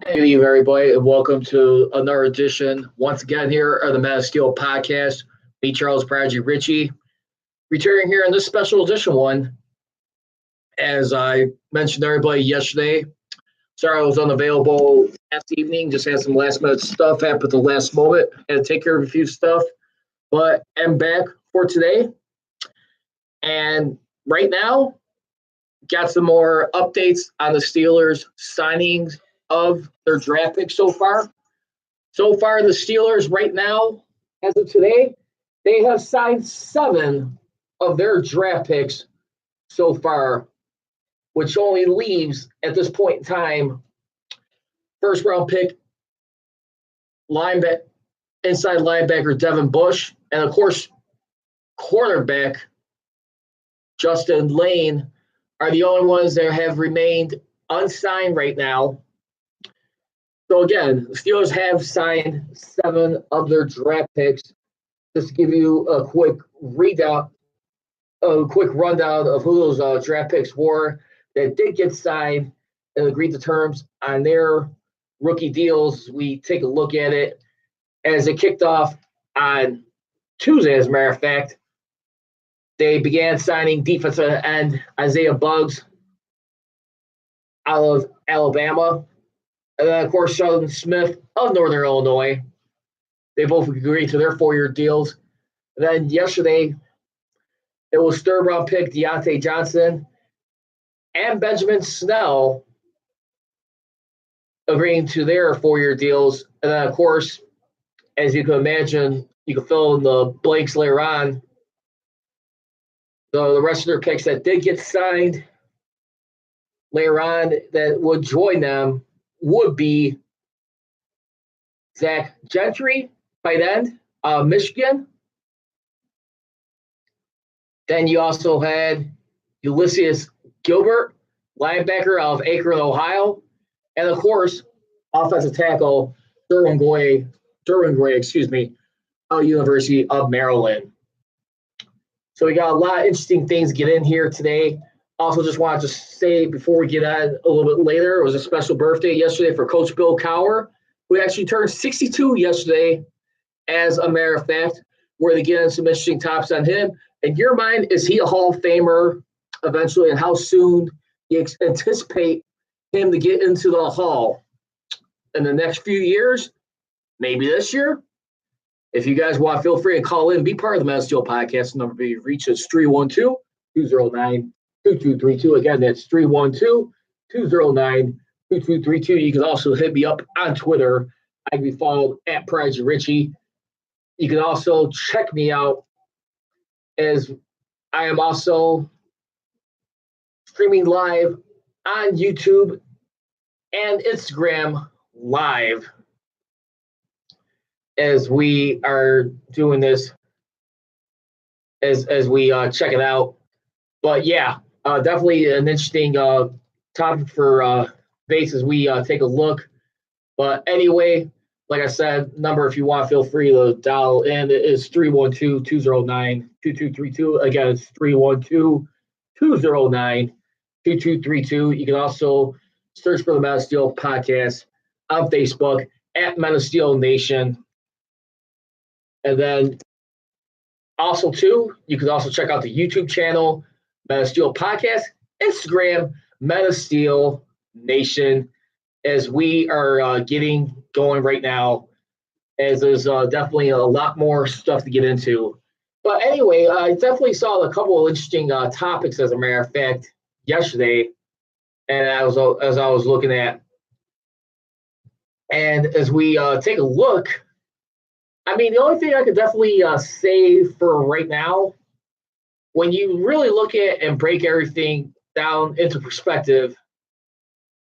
Good evening, everybody, and welcome to another edition, once again, here of the Man of Steel podcast. Me, Charles, Prodigy, Richey, returning here in this special edition one. As I mentioned to everybody yesterday, sorry I was unavailable last evening, just had some last-minute stuff happen at the last moment, had to take care of a few stuff, but I'm back for today. And right now, got some more updates on the Steelers' signings of their draft picks so far. So far, the Steelers right now, as of today, they have signed 7 of their draft picks so far, which only leaves, at this point in time, first-round pick, inside linebacker Devin Bush, and, of course, cornerback Justin Layne are the only ones that have remained unsigned right now. So again, the Steelers have signed 7 of their draft picks. Just to give you a quick rundown of who those draft picks were that did get signed and agreed to terms on their rookie deals. We take a look at it as it kicked off on Tuesday, as a matter of fact. They began signing defensive end Isaiah Buggs out of Alabama. And then, of course, Sutton Smith of Northern Illinois. They both agreed to their 4-year deals. And then yesterday, it was third-round pick Diontae Johnson and Benjamin Snell agreeing to their 4-year deals. And then, of course, as you can imagine, you can fill in the blanks later on. The rest of their picks that did get signed later on that would join them would be Zach Gentry, tight end, Michigan. Then you also had Ulysees Gilbert, linebacker of Akron, Ohio. And, of course, offensive tackle Derwin Gray, University of Maryland. So we got a lot of interesting things to get in here today. Also, just wanted to say before we get on a little bit later, it was a special birthday yesterday for Coach Bill Cowher, who actually turned 62 yesterday, as a matter of fact. We're going to get into some interesting topics on him. In your mind, is he a Hall of Famer eventually, and how soon you anticipate him to get into the Hall? In the next few years? Maybe this year? If you guys want, feel free to call in. Be part of the Man of Steel podcast. The number to be reached is 312-209-2232. Again, that's 312-209-2232. You can also hit me up on Twitter. I can be followed at Prodigy Richey. You can also check me out as I am also streaming live on YouTube and Instagram live as we are doing this, as we check it out. But yeah, definitely an interesting topic for base as we take a look. But anyway, like I said, number, if you want, feel free to dial in. It is 312-209-2232. Again, it's 312-209-2232. You can also search for the Man of Steel podcast on Facebook at Man of Steel Nation. And then also, too, you can also check out the YouTube channel, Man of Steel Podcast, Instagram, Man of Steel Nation, as we are getting going right now, as there's definitely a lot more stuff to get into. But anyway, I definitely saw a couple of interesting topics, as a matter of fact, yesterday, and as I was looking at. And as we take a look, I mean, the only thing I could definitely say for right now, when you really look at and break everything down into perspective,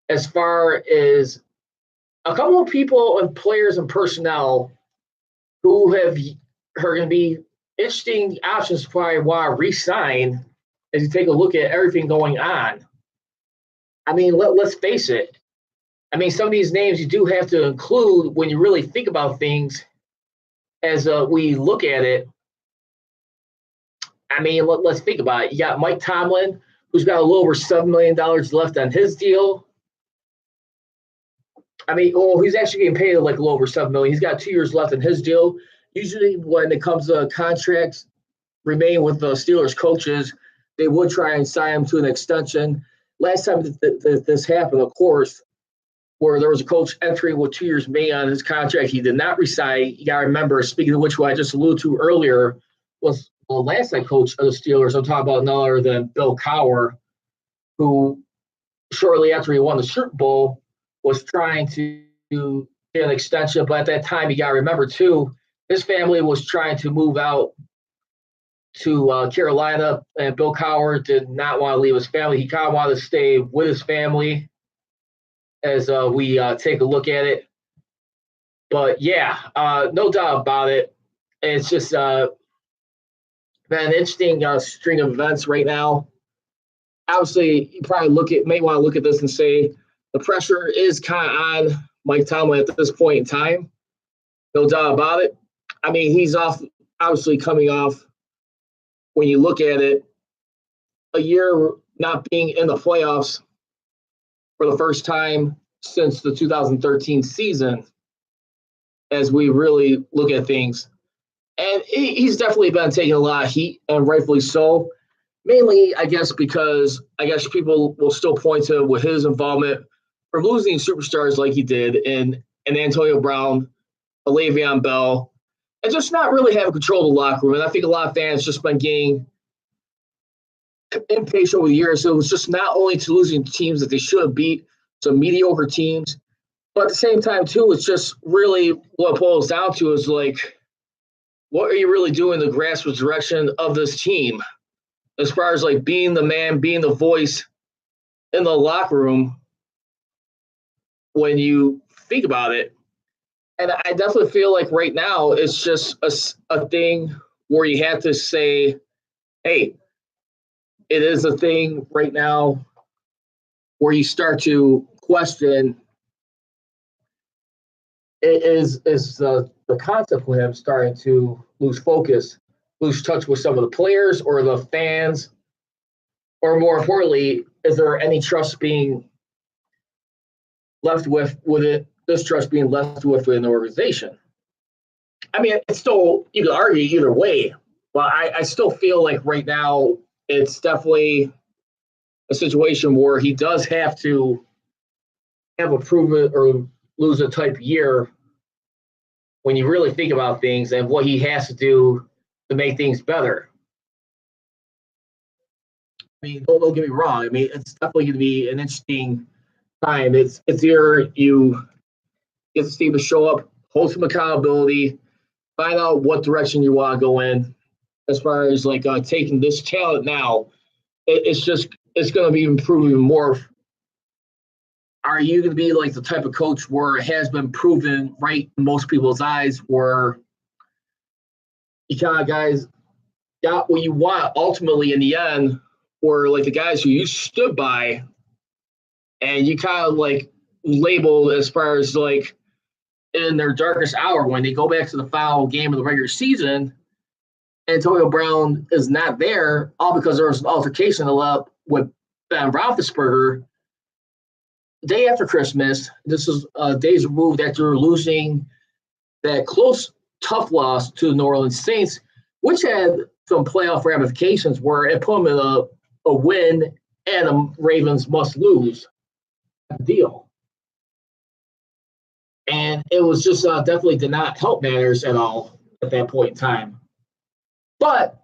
as far as a couple of people and players and personnel who are going to be interesting options to probably want to re-sign as you take a look at everything going on. I mean, let's face it. I mean, some of these names you do have to include when you really think about things. As we look at it, I mean, let's think about it. You got Mike Tomlin, who's got a little over $7 million left on his deal. I mean, he's actually getting paid like a little over $7 million. He's got 2 years left in his deal. Usually, when it comes to contracts remain with the Steelers coaches, they would try and sign him to an extension. Last time this happened, of course, where there was a coach entering with 2 years remaining on his contract, he did not resign. You got to remember, speaking of which, who I just alluded to earlier, was the last head coach of the Steelers. I'm talking about none other than Bill Cowher, who shortly after he won the Super Bowl was trying to get an extension. But at that time, you got to remember, too, his family was trying to move out to Carolina, and Bill Cowher did not want to leave his family. He kind of wanted to stay with his family as we take a look at it. But, yeah, no doubt about it. It's just been an interesting string of events right now. Obviously, you probably may want to look at this and say the pressure is kind of on Mike Tomlin at this point in time. No doubt about it. I mean, he's obviously coming off, when you look at it, a year not being in the playoffs for the first time since the 2013 season, as we really look at things. And he's definitely been taking a lot of heat, and rightfully so. Mainly, I guess, because people will still point to with his involvement for losing superstars like he did in Antonio Brown, Le'Veon Bell, and just not really having control of the locker room. And I think a lot of fans just been getting impatient over the years. So it was just not only to losing teams that they should have beat, some mediocre teams, but at the same time, too, it's just really what it boils down to is like, what are you really doing in the grassroots direction of this team? As far as like being the man, being the voice in the locker room when you think about it. And I definitely feel like right now it's just a thing where you have to say, hey, it is a thing right now where you start to question, is the concept with him starting to lose focus, lose touch with some of the players or the fans, or more importantly, is there any trust being left with it? This trust being left within the organization. I mean, it's still, you could argue either way, but I still feel like right now it's definitely a situation where he does have to have a prove it or lose a type year when you really think about things and what he has to do to make things better. I mean, don't get me wrong. I mean, it's definitely going to be an interesting time. It's either you get the team to show up, hold some accountability, find out what direction you want to go in as far as like taking this talent now. It's going to be improving more. Are you going to be like the type of coach where it has been proven right in most people's eyes where you kind of guys got what you want ultimately in the end, or like the guys who you stood by and you kind of like labeled as far as like in their darkest hour when they go back to the final game of the regular season, Antonio Brown is not there, all because there was an altercation with Ben Roethlisberger day after Christmas. This is days removed after losing that close, tough loss to the New Orleans Saints, which had some playoff ramifications where it put them in a win and a Ravens must lose deal. And it was just definitely did not help matters at all at that point in time. But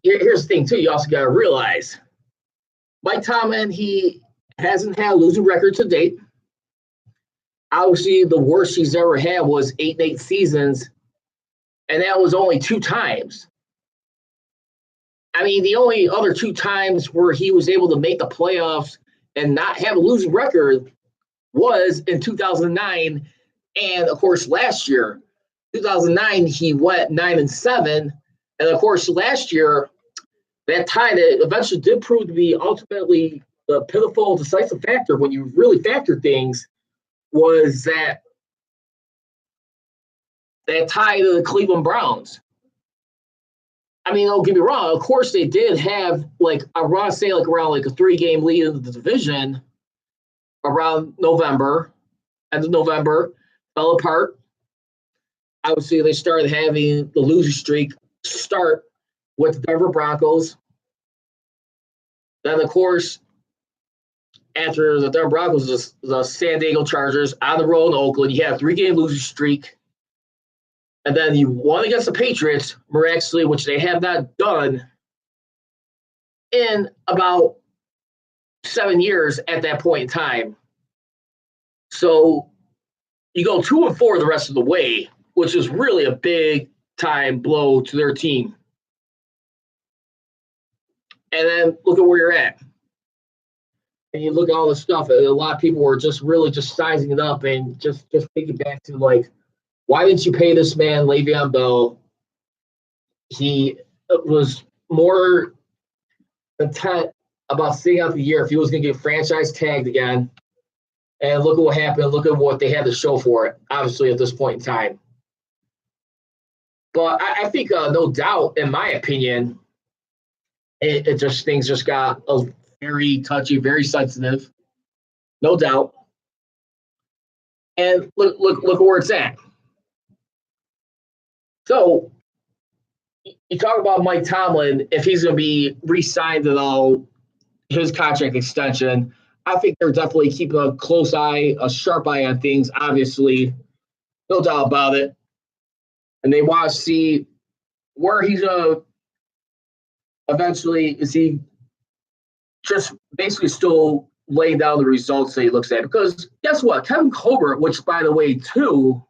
here's the thing, too. You also got to realize Mike Tomlin, he hasn't had a losing record to date. Obviously, the worst he's ever had was 8-8 seasons, and that was only 2 times. I mean, the only other 2 times where he was able to make the playoffs and not have a losing record was in 2009, and of course last year, 2009 he went 9-7, and of course last year that tie that eventually did prove to be ultimately the pivotal decisive factor when you really factor things was that tie to the Cleveland Browns. I mean, don't get me wrong. Of course, they did have I want to say around a 3-game lead in the division around November, end of November, fell apart. Obviously, they started having the losing streak start with the Denver Broncos. Then, of course, after the Denver Broncos, the San Diego Chargers on the road in Oakland, you had a 3-game losing streak. And then you won against the Patriots, miraculously, which they have not done in about 7 years at that point in time. So you go 2-4 the rest of the way, which is really a big time blow to their team. And then look at where you're at. And you look at all this stuff, a lot of people were just really just sizing it up and just thinking back to, like, why didn't you pay this man Le'Veon Bell? He was more intent about sitting out the year if he was going to get franchise tagged again. And look at what happened. Look at what they had to show for it, obviously, at this point in time. But I think, no doubt, in my opinion, it just things just got a very touchy, very sensitive, no doubt. And look where it's at. So you talk about Mike Tomlin, if he's going to be re-signed at all, his contract extension. I think they're definitely keeping a close eye, a sharp eye on things, obviously, no doubt about it. And they want to see where he's eventually, is he just basically still laying down the results that he looks at? Because guess what? Kevin Colbert, which, by the way, too,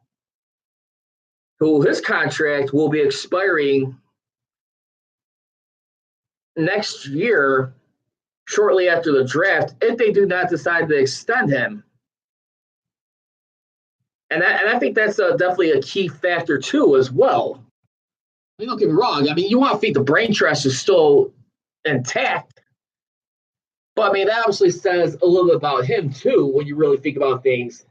who his contract will be expiring next year, shortly after the draft, if they do not decide to extend him. And I think that's definitely a key factor, too, as well. I mean, don't get me wrong. I mean, you want to think the brain trust is still intact. But, I mean, that obviously says a little bit about him, too, when you really think about things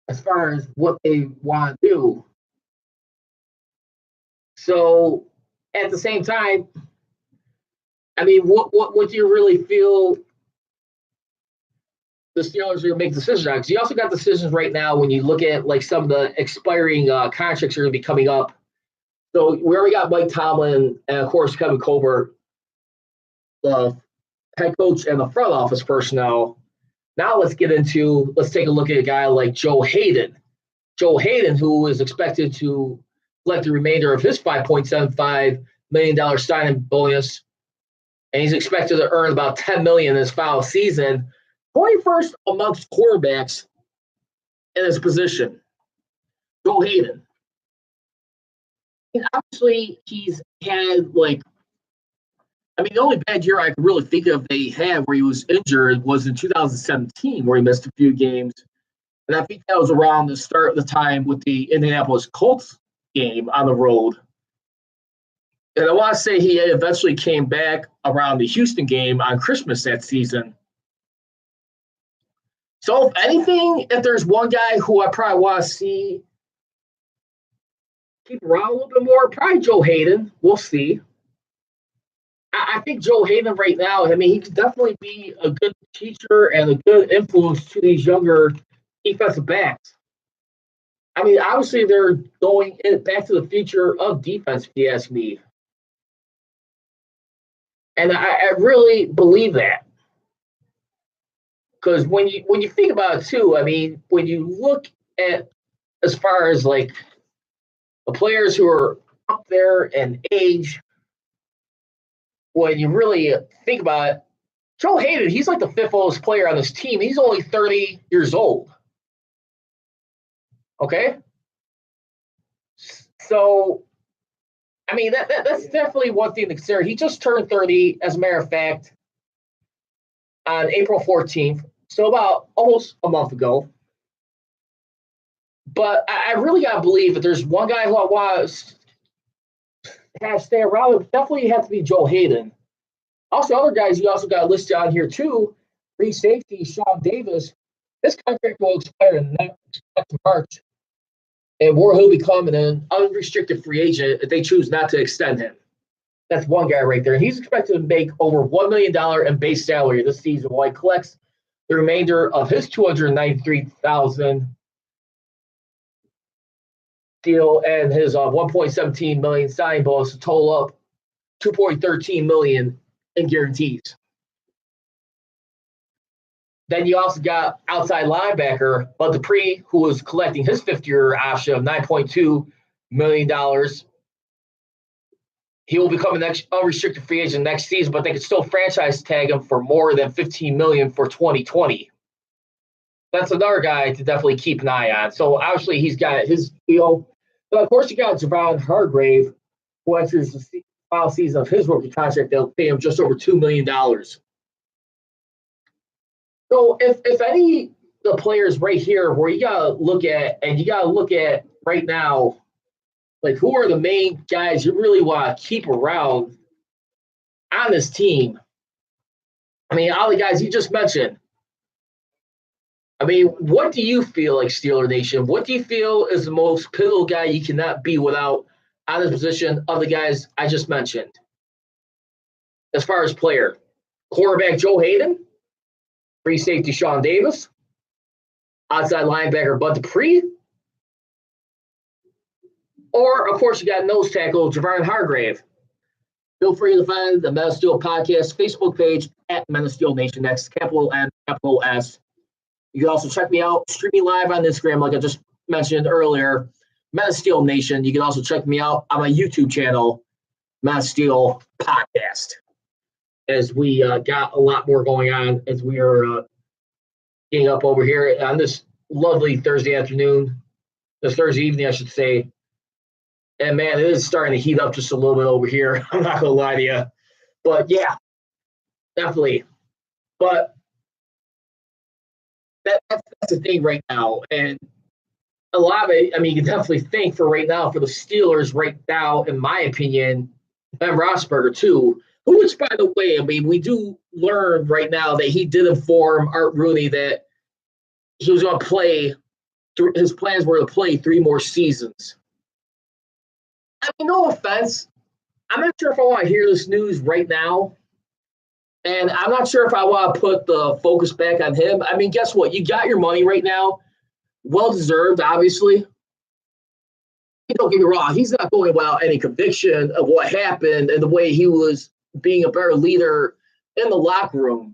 as far as what they want to do. So, at the same time, I mean, what do you really feel the Steelers are going to make decisions on? Because you also got decisions right now when you look at, like, some of the expiring contracts are going to be coming up. So we already got Mike Tomlin and, of course, Kevin Colbert, the head coach and the front office personnel. Now let's take a look at a guy like Joe Haden. Joe Haden, who is expected to collect the remainder of his $5.75 million signing bonus. And he's expected to earn about $10 million in his final season. 21st amongst quarterbacks in his position. Joe Haden. And obviously, he's had, like, I mean, the only bad year I could really think of they had where he was injured was in 2017, where he missed a few games. And I think that was around the start of the time with the Indianapolis Colts game on the road. And I want to say he eventually came back around the Houston game on Christmas that season. So, if anything, if there's one guy who I probably want to see keep around a little bit more, probably Joe Haden. We'll see. I think Joe Haden right now, I mean, he could definitely be a good teacher and a good influence to these younger defensive backs. I mean, obviously, they're going back to the future of defense, if you ask me. And I really believe that. Because when you think about it, too, I mean, when you look at as far as, like, the players who are up there in age, when you really think about it, Joe Haden, he's like the fifth oldest player on this team. He's only 30 years old. Okay? So, I mean, that's definitely one thing to consider. He just turned 30, as a matter of fact, on April 14th, so about almost a month ago. But I really got to believe that there's one guy who I want to have stay around, it definitely have to be Joe Haden. Also, other guys you also got listed on here, too. Free safety, Sean Davis. This contract will expire next March. And where he'll become an unrestricted free agent if they choose not to extend him. That's one guy right there. He's expected to make over $1 million in base salary this season while he collects the remainder of his $293,000 deal and his $1.17 million signing bonus to total up $2.13 million in guarantees. Then you also got outside linebacker Bud Dupree, who was collecting his fifth-year option of $9.2 million. He will become an unrestricted free agent next season, but they can still franchise tag him for more than $15 million for 2020. That's another guy to definitely keep an eye on. So obviously he's got his deal. But of course you got Javon Hargrave, who enters the final season of his rookie contract. They'll pay him just over $2 million. So if any of the players right here where you gotta look at right now, like who are the main guys you really want to keep around on this team? I mean, all the guys you just mentioned. I mean, what do you feel like, Steeler Nation? What do you feel is the most pivotal guy you cannot be without on this position of the guys I just mentioned? As far as player, quarterback Joe Haden, free safety Sean Davis, outside linebacker Bud Dupree, or, of course, you got nose tackle Javon Hargrave. Feel free to find the Men of Steel Podcast Facebook page at Men of Steel Nation. That's capital M, capital S. You can also check me out streaming live on Instagram, like I just mentioned earlier, Men of Steel Nation. You can also check me out on my YouTube channel, Men of Steel Podcast, as we got a lot more going on as we are getting up over here on this lovely Thursday afternoon, this Thursday evening, I should say. And, man, it is starting to heat up just a little bit over here. I'm not going to lie to you. But, yeah, definitely. But that's the thing right now. And a lot of it, I mean, you can definitely think for right now, for the Steelers right now, in my opinion, Ben Roethlisberger, too, which, by the way, I mean, we do learn right now that he did inform Art Rooney that he was going to play – his plans were to play 3 more seasons. I mean, no offense. I'm not sure if I want to hear this news right now. And I'm not sure if I want to put the focus back on him. I mean, guess what? You got your money right now. Well-deserved, obviously. Don't get me wrong. He's not going without any conviction of what happened and the way he was being a better leader in the locker room.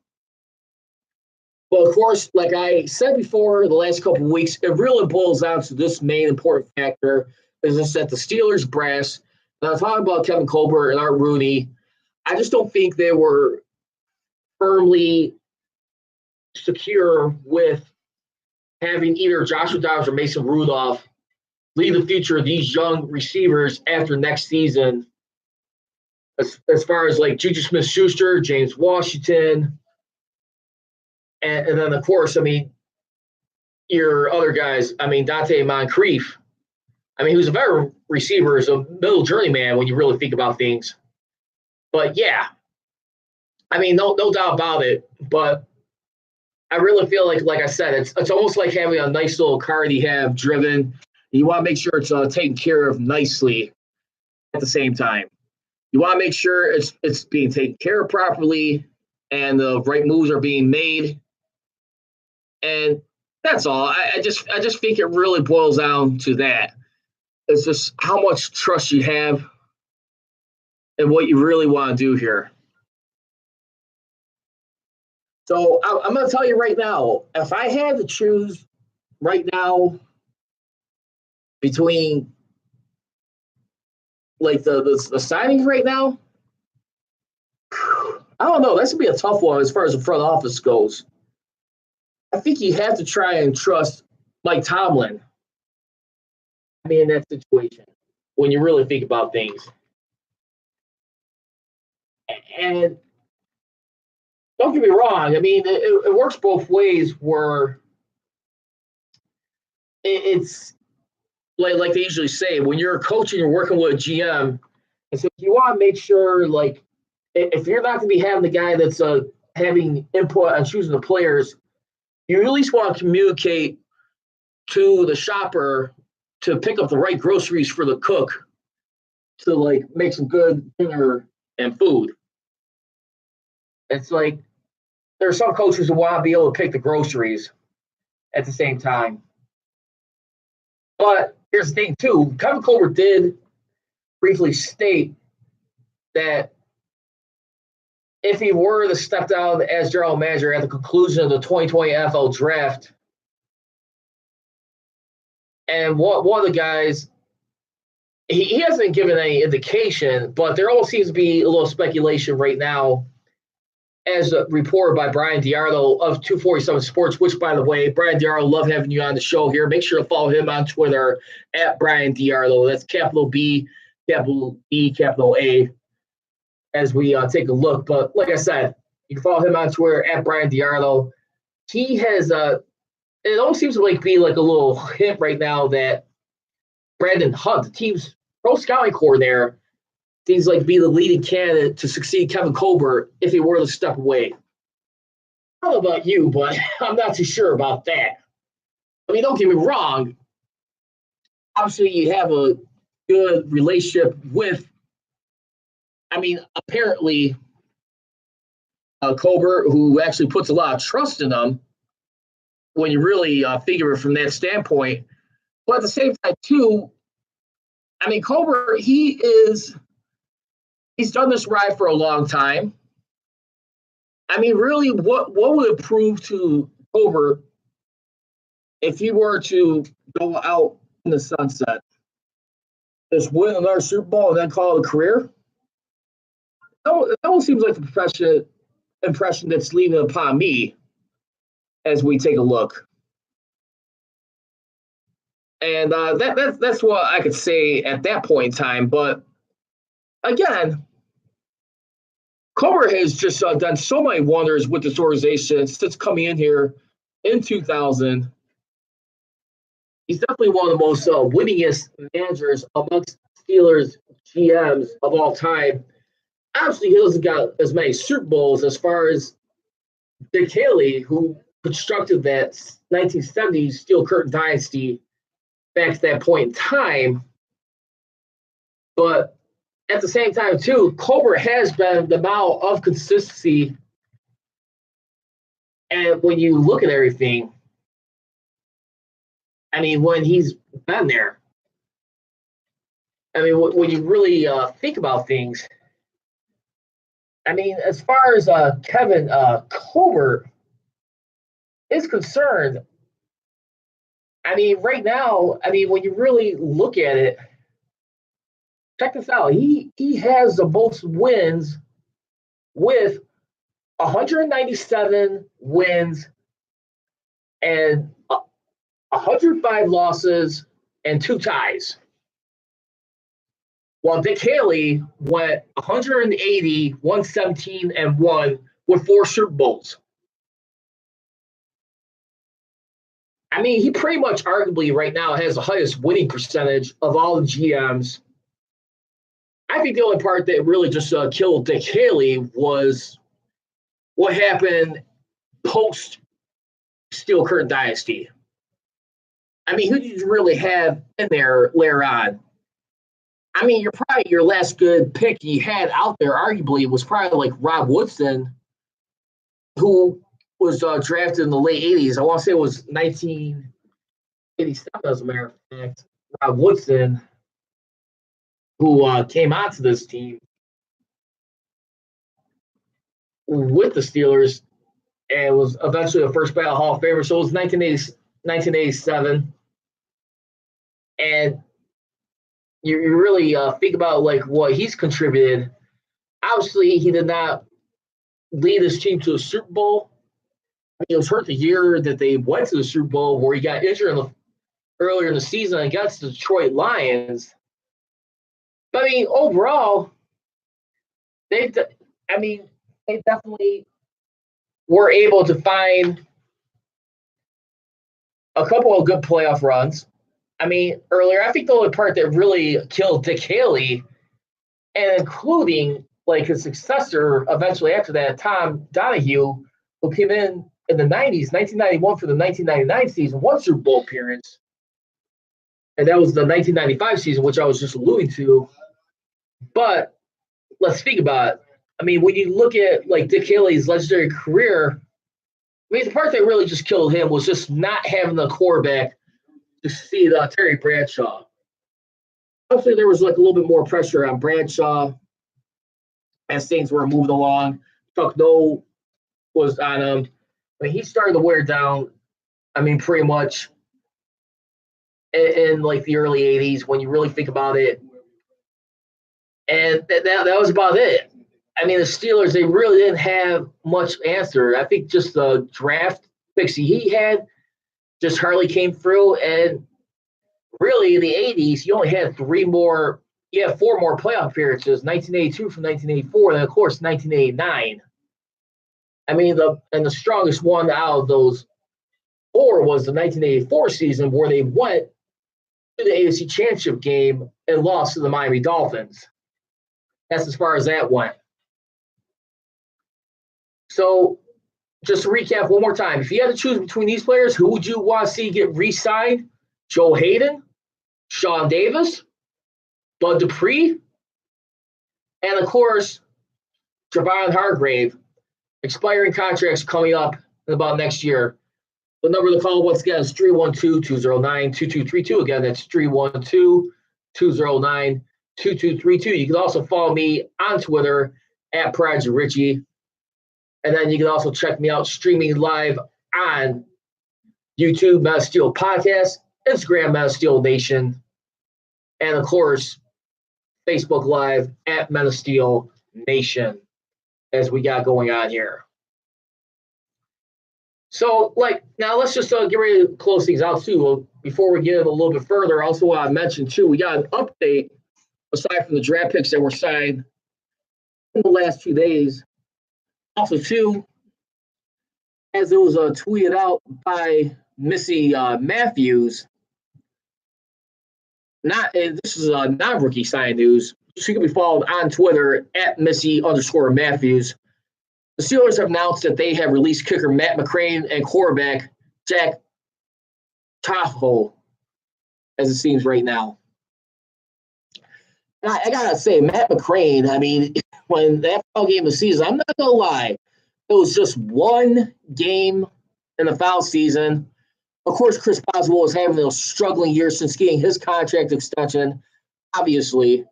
But, of course, like I said before the last couple of weeks, it really boils down to this main important factor is just that the Steelers brass, and I'm talking about Kevin Colbert and Art Rooney, I just don't think they were firmly secure with having either Joshua Dobbs or Mason Rudolph lead the future of these young receivers after next season. As far as like Juju Smith-Schuster, James Washington, and then, of course, I mean, your other guys, I mean, Diontae Moncrief. I mean, he was a better receiver as a middle journeyman when you really think about things. But, yeah, I mean, no doubt about it. But I really feel like I said, it's almost like having a nice little car that you have driven. You want to make sure it's taken care of nicely at the same time. You want to make sure it's being taken care of properly and the right moves are being made. And that's all. I just think it really boils down to that. It's just how much trust you have and what you really want to do here. So I'm going to tell you right now, if I had to choose right now between like the signings right now, I don't know. That's going to be a tough one as far as the front office goes. I think you have to try and trust Mike Tomlin. I mean, in that situation, when you really think about things. And don't get me wrong. I mean, it works both ways where it's like they usually say, when you're coaching, you're working with a GM. And so you want to make sure, like, if you're not going to be having the guy that's having input on choosing the players, you at least want to communicate to the shopper to pick up the right groceries for the cook to, like, make some good dinner and food. It's like, there are some coaches who want to be able to pick the groceries at the same time. But here's the thing, too. Kevin Colbert did briefly state that if he were to step down as general manager at the conclusion of the 2020 NFL draft, and one of the guys, he hasn't given any indication, but there all seems to be a little speculation right now, as reported by Brian Diarlo of 247 Sports, which, by the way, Brian Diarlo, love having you on the show here. Make sure to follow him on Twitter at Brian Diarlo. That's capital B, capital E, capital A, as we take a look. But like I said, you can follow him on Twitter at Brian Diarlo. He has it almost seems to be like a little hint right now that Brandon Hunt, the team's pro scouting coordinator, seems like be the leading candidate to succeed Kevin Colbert if he were to step away. I don't know about you, but I'm not too sure about that. I mean, don't get me wrong. Obviously, you have a good relationship with, apparently, Colbert, who actually puts a lot of trust in him when you really figure it from that standpoint. But at the same time, too, Colbert, he's done this ride for a long time. Really, what would it prove to Colbert if he were to go out in the sunset? Just win another Super Bowl and then call it a career? That one seems like the impression that's leaving upon me as we take a look. And that's what I could say at that point in time. But again, Colbert has just done so many wonders with this organization since coming in here in 2000. He's definitely one of the most winningest managers amongst Steelers GMs of all time. Obviously, he hasn't got as many Super Bowls as far as Dick Haley, who constructed that 1970s Steel Curtain dynasty back to that point in time. But at the same time, too, Colbert has been the model of consistency. And when you look at everything, when he's been there, when you really think about things, as far as Kevin Colbert is concerned, right now, when you really look at it, check this out. He has the most wins with 197 wins and 105 losses and 2 ties. While Dick Haley went 180, 117, and 1 with 4 Super Bowls. He pretty much arguably right now has the highest winning percentage of all the GMs. I think the only part that really just killed Dick Haley was what happened post Steel Curtain dynasty. Who did you really have in there later on? Your last good pick you had out there, arguably, was probably like Rob Woodson, who was drafted in the late 80s. I want to say it was 1987, as a matter of fact. Rob Woodson, who came onto this team with the Steelers and was eventually a first ballot Hall of Famer. So it was 1987. And you really think about what he's contributed. Obviously, he did not lead his team to a Super Bowl. He was hurt the year that they went to the Super Bowl, where he got injured earlier in the season against the Detroit Lions. But overall, they definitely were able to find a couple of good playoff runs. Earlier, I think the only part that really killed Dick Haley, and including his successor eventually after that, Tom Donahue, who came in the 90s, 1991 for the 1999 season, 1 Super Bowl appearance. And that was the 1995 season, which I was just alluding to. But let's think about it. When you look at Dick Haley's legendary career, mean, the part that really just killed him was just not having the quarterback to see Terry Bradshaw. Obviously, there was like a little bit more pressure on Bradshaw as things were moving along. Chuck Noll was on him. I mean, he started to wear down. I mean, pretty much in like the early '80s when you really think about it, and that was about it. I mean, the Steelers, they really didn't have much answer. I think just the draft picks he had just hardly came through. And really, in the '80s, you only had four more playoff appearances: 1982 from 1984, and of course 1989. I mean, the strongest one out of those four was the 1984 season, where they went to the AFC Championship game and lost to the Miami Dolphins. That's as far as that went. So, just to recap one more time, if you had to choose between these players, who would you want to see get re-signed? Joe Haden, Sean Davis, Bud Dupree, and of course, Javon Hargrave. Expiring contracts coming up in about next year. The number to call once again is 312-209-2232. Again, that's 312-209-2232. You can also follow me on Twitter at Prodigy Richey. And then you can also check me out streaming live on YouTube, Meta Steel Podcast, Instagram, Meta Steel Nation, and of course, Facebook Live at Meta Steel Nation as we got going on here. So, now let's just get ready to close things out, too. Well, before we get a little bit further, I also want to mention, too, we got an update, aside from the draft picks that were signed in the last few days. Also, too, as it was tweeted out by Missy Matthews, this is non-rookie sign news. She can be followed on Twitter at Missy_Matthews. The Steelers have announced that they have released kicker Matt McCrane and quarterback Jack Tahoe, as it seems right now. And I got to say, Matt McCrane, I mean, when that foul game of the season, I'm not going to lie, it was just one game in the foul season. Of course, Chris Boswell was having a struggling year since getting his contract extension, obviously.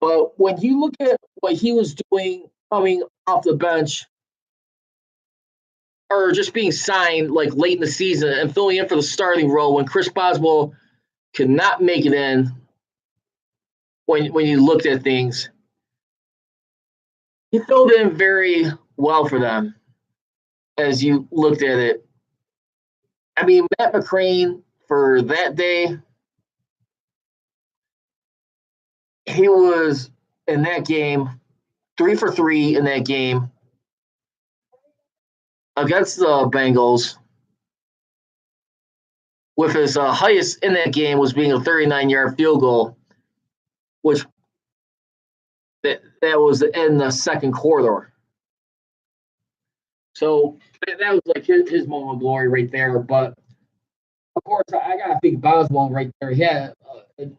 But when you look at what he was doing coming off the bench or just being signed like late in the season and filling in for the starting role when Chris Boswell could not make it in when you looked at things, he filled in very well for them as you looked at it. I mean, Matt McCrane, for that day, he was in that game 3 for 3 in that game against the Bengals, with his highest in that game was being a 39-yard field goal, which that was in the second quarter. So that was like his moment of glory right there. But of course, I gotta think Boswell right there. He had a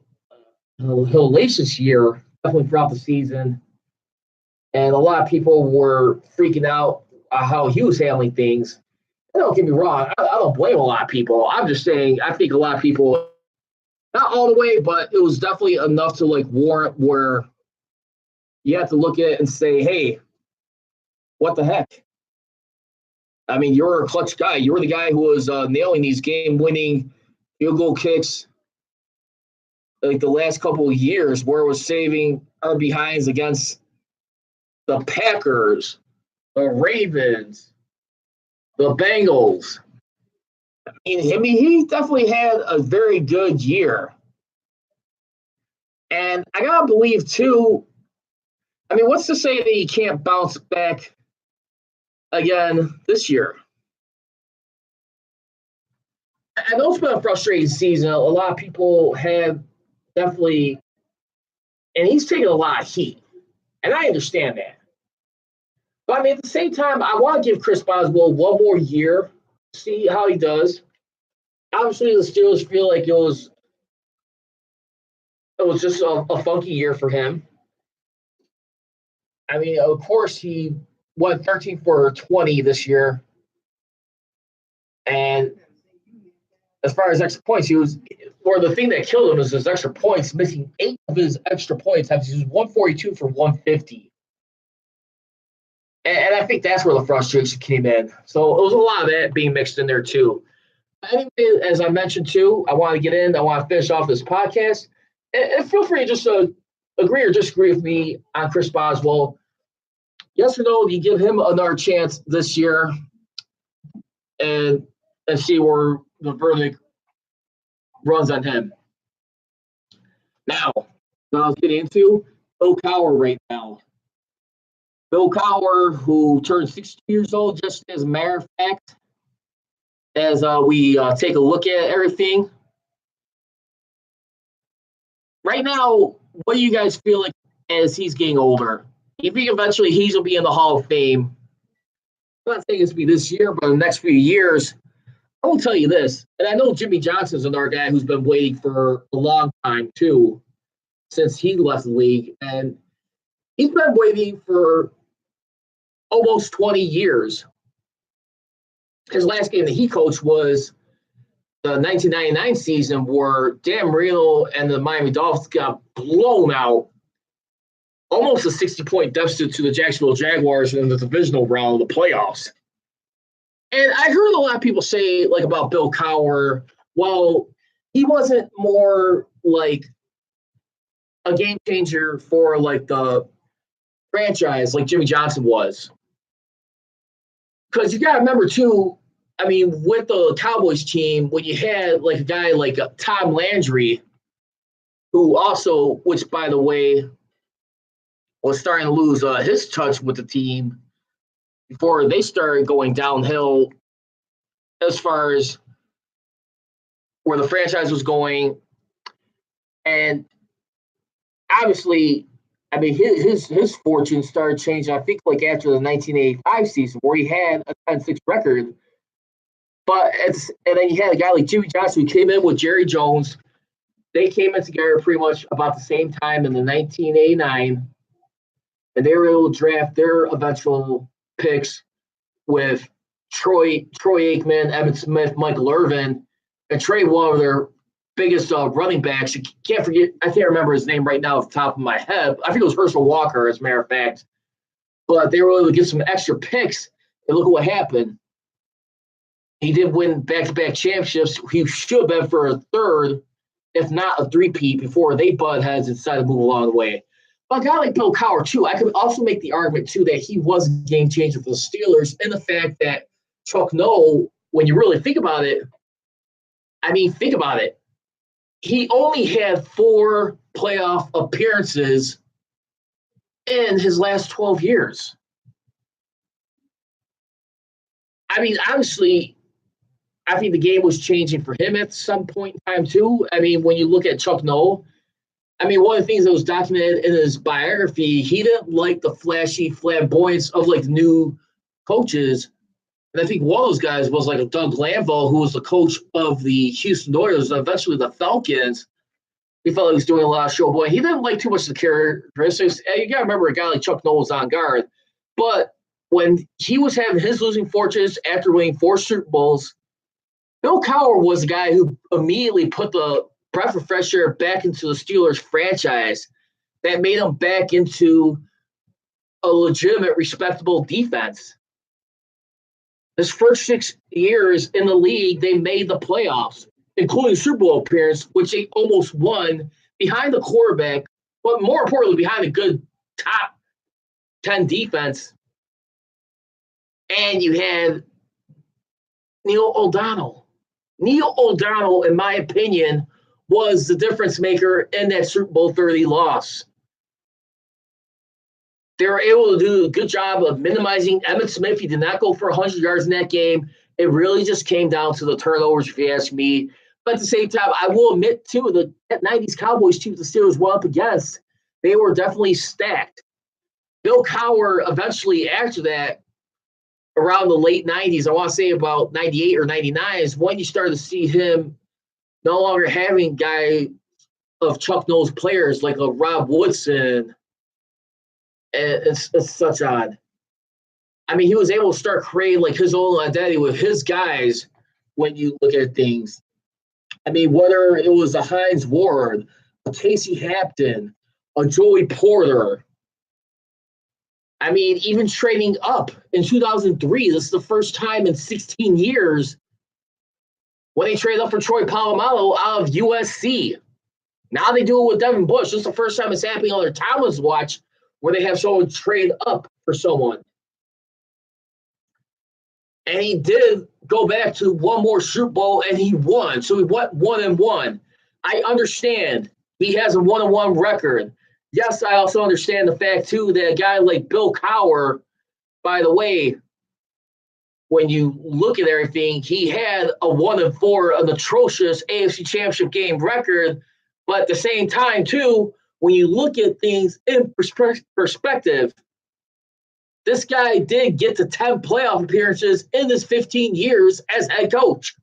hellacious year, definitely throughout the season, and a lot of people were freaking out how he was handling things. And don't get me wrong, I don't blame a lot of people. I'm just saying I think a lot of people, not all the way, but it was definitely enough to like warrant where you have to look at it and say, hey, what the heck? I mean, you're a clutch guy. You were the guy who was nailing these game-winning field goal kicks like the last couple of years, where it was saving RBIs against the Packers, the Ravens, the Bengals. I mean, he definitely had a very good year. And I got to believe, too, I mean, what's to say that he can't bounce back again this year? I know it's been a frustrating season. A lot of people have definitely, and he's taking a lot of heat, and I understand that. But I mean, at the same time, I want to give Chris Boswell one more year, see how he does. Obviously, the Steelers feel like it was just a funky year for him. I mean, of course, he went 13 for 20 this year, And as far as extra points, the thing that killed him was his extra points, missing 8 of his extra points. He was 142 for 150. And I think that's where the frustration came in. So it was a lot of that being mixed in there too. Anyway, as I mentioned too, I want to finish off this podcast. And feel free to just agree or disagree with me on Chris Boswell. Yes or no, do you give him another chance this year and see where the verdict runs on him? Now, what I was getting into, Bill Cowher right now. Bill Cowher, who turned 60 years old, just as a matter of fact, as we take a look at everything. Right now, what do you guys feel like as he's getting older? You think eventually he's going to be in the Hall of Fame? I'm not saying it's going to be this year, but in the next few years, I will tell you this, and I know Jimmy Johnson's another guy who's been waiting for a long time, too, since he left the league. And he's been waiting for almost 20 years. His last game that he coached was the 1999 season where Dan Marino and the Miami Dolphins got blown out, almost a 60-point deficit to the Jacksonville Jaguars in the divisional round of the playoffs. And I heard a lot of people say, like, about Bill Cowher, well, he wasn't more like a game changer for, like, the franchise like Jimmy Johnson was. Because you got to remember, too, I mean, with the Cowboys team, when you had, like, a guy like Tom Landry, who also, which, by the way, was starting to lose his touch with the team before they started going downhill as far as where the franchise was going. And obviously, I mean, his fortune started changing, I think, like after the 1985 season where he had a 10-6 record. And then you had a guy like Jimmy Johnson who came in with Jerry Jones. They came in together pretty much about the same time in the 1989. And they were able to draft their eventual picks with Troy Aikman, Evan Smith, Michael Irvin, and trade one of their biggest running backs. You can't forget, I can't remember his name right now off the top of my head. I think it was Herschel Walker, as a matter of fact. But they were able to get some extra picks, and look at what happened. He did win back-to-back championships. He should have been for a third, if not a three-peat, before they butt heads and decided to move along the way. But a guy like Bill Cowher, too, I could also make the argument, too, that he was a game changer for the Steelers, and the fact that Chuck Noll, when you really think about it, he only had 4 playoff appearances in his last 12 years. I mean, honestly, I think the game was changing for him at some point in time, too. I mean, when you look at Chuck Noll, I mean, one of the things that was documented in his biography, he didn't like the flashy flamboyance of, like, new coaches. And I think one of those guys was, like, a Doug Lamvell, who was the coach of the Houston Oilers, and eventually the Falcons. He felt like he was doing a lot of showboy. He didn't like too much of the characteristics. And you got to remember, a guy like Chuck Noll was on guard. But when he was having his losing fortunes after winning 4 Super Bowls, Bill Cowher was the guy who immediately put the breath of fresh air back into the Steelers franchise that made them back into a legitimate, respectable defense. His first 6 years in the league, they made the playoffs, including Super Bowl appearance, which they almost won behind the quarterback, but more importantly, behind a good top 10 defense. And you had Neil O'Donnell. Neil O'Donnell, in my opinion, was the difference maker in that Super Bowl 30 loss. They were able to do a good job of minimizing Emmitt Smith. He did not go for 100 yards in that game. It really just came down to the turnovers, if you ask me. But at the same time, I will admit, too, the 90s Cowboys team the Steelers went up against, they were definitely stacked. Bill Cowher, eventually after that, around the late 90s, I want to say about 98 or 99, is when you started to see him no longer having guy of Chuck Noll's players like a Rob Woodson and such on. I mean, he was able to start creating like his own identity with his guys when you look at things. I mean, whether it was a Hines Ward, a Casey Hampton, a Joey Porter. I mean, even trading up in 2003, this is the first time in 16 years when they traded up for Troy Polamalu out of USC. Now they do it with Devin Bush. This is the first time it's happening on their Tomlin's watch where they have someone trade up for someone. And he did go back to one more Super Bowl, and he won. So he went 1-1. I understand he has a 1-1 record. Yes, I also understand the fact, too, that a guy like Bill Cowher, by the way, when you look at everything, he had a 1-4, an atrocious AFC Championship game record. But at the same time, too, when you look at things in perspective, this guy did get to 10 playoff appearances in his 15 years as head coach.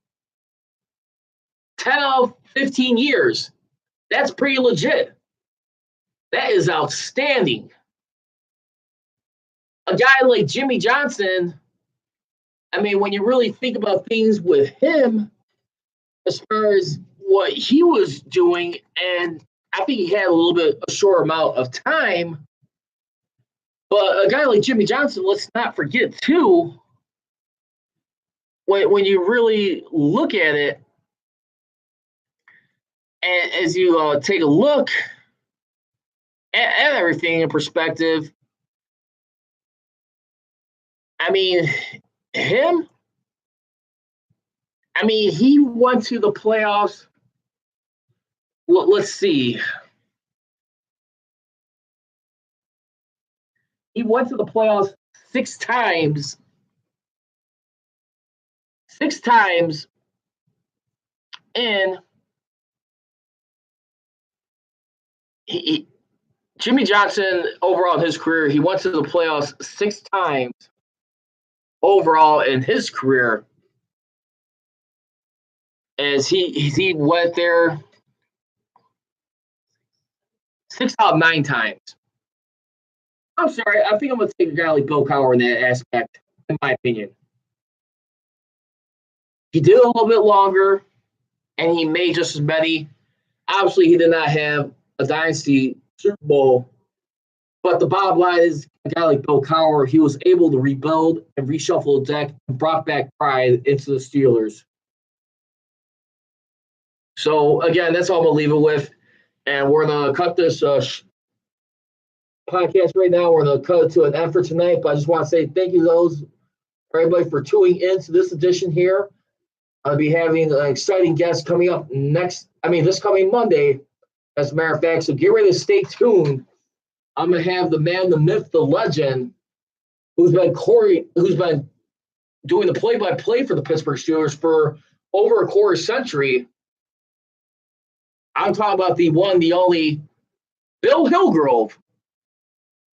10 out of 15 years. That's pretty legit. That is outstanding. A guy like Jimmy Johnson, I mean, when you really think about things with him, as far as what he was doing, and I think he had a short amount of time, but a guy like Jimmy Johnson, let's not forget, too, when you really look at it, and as you take a look at everything in perspective, I mean, he went to the playoffs. Let's see. He went to the playoffs 6 times. 6 times. And Jimmy Johnson, overall in his career, he went to the playoffs 6 times overall in his career. As he went there 6 out of 9 times. I'm sorry, I think I'm going to take a guy like Bill Cowher in that aspect, in my opinion. He did a little bit longer, and he made just as many. Obviously, he did not have a dynasty Super Bowl, but the bottom line is a guy like Bill Cowher, he was able to rebuild and reshuffle the deck and brought back pride into the Steelers. So, again, that's all I'm going to leave it with. And we're going to cut this podcast right now. We're going to cut it to an end for tonight. But I just want to say thank you for everybody for tuning in to this edition here. I'll be having an exciting guest coming up this coming Monday, as a matter of fact. So get ready to stay tuned. I'm going to have the man, the myth, the legend, who's been doing the play-by-play for the Pittsburgh Steelers for over a quarter century. I'm talking about the one, the only, Bill Hillgrove.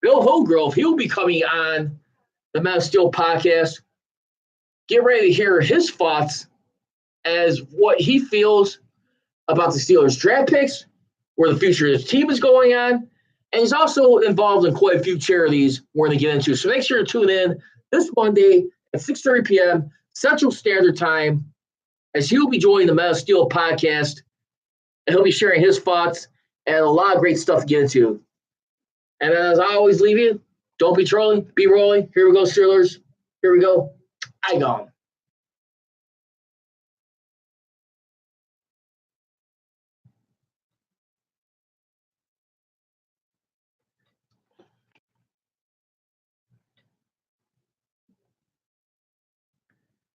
Bill Hillgrove, he'll be coming on the Man of Steel podcast. Get ready to hear his thoughts as what he feels about the Steelers draft picks, where the future of his team is going on, and he's also involved in quite a few charities we're going to get into. So make sure to tune in this Monday at 6:30 p.m. Central Standard Time, as he'll be joining the Man of Steel podcast. And he'll be sharing his thoughts and a lot of great stuff to get into. And as I always leave you, don't be trolling, be rolling. Here we go, Steelers. Here we go. I gone.